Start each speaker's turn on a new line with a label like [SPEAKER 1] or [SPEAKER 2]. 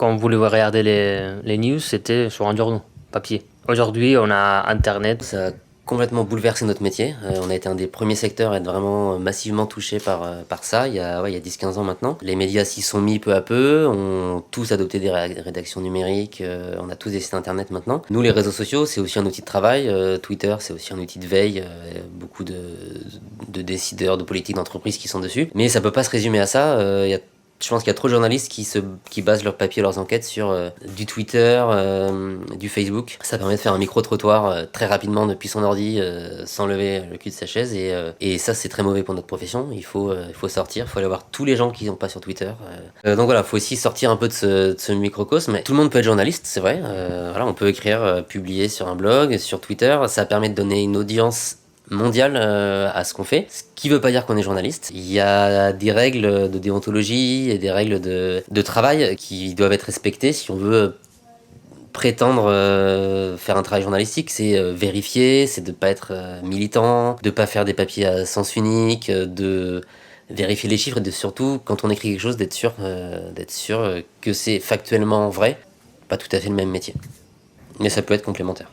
[SPEAKER 1] Quand on voulait regarder les news, c'était sur un journal papier. Aujourd'hui, on a Internet.
[SPEAKER 2] Ça a complètement bouleversé notre métier. On a été un des premiers secteurs à être vraiment massivement touché par ça, il y a 10-15 ans maintenant. Les médias s'y sont mis peu à peu, ont tous adopté des rédactions numériques, on a tous des sites internet maintenant. Nous, les réseaux sociaux, c'est aussi un outil de travail. Twitter, c'est aussi un outil de veille. Beaucoup de décideurs, de politiques, d'entreprises qui sont dessus. Mais ça peut pas se résumer à ça. Je pense qu'il y a trop de journalistes qui basent leurs papiers, leurs enquêtes sur du Twitter, du Facebook. Ça permet de faire un micro-trottoir très rapidement depuis son ordi sans lever le cul de sa chaise. Et ça, c'est très mauvais pour notre profession. Il faut sortir, il faut aller voir tous les gens qui sont pas sur Twitter. Donc voilà, il faut aussi sortir un peu de ce microcosme. Tout le monde peut être journaliste, c'est vrai. Voilà, on peut écrire, publier sur un blog, sur Twitter. Ça permet de donner une audience mondiale à ce qu'on fait, ce qui veut pas dire qu'on est journaliste. Il y a des règles de déontologie et des règles de travail qui doivent être respectées si on veut prétendre faire un travail journalistique. C'est vérifier, c'est de pas être militant, de pas faire des papiers à sens unique, de vérifier les chiffres et de surtout, quand on écrit quelque chose, d'être sûr que c'est factuellement vrai. Pas tout à fait le même métier, mais ça peut être complémentaire.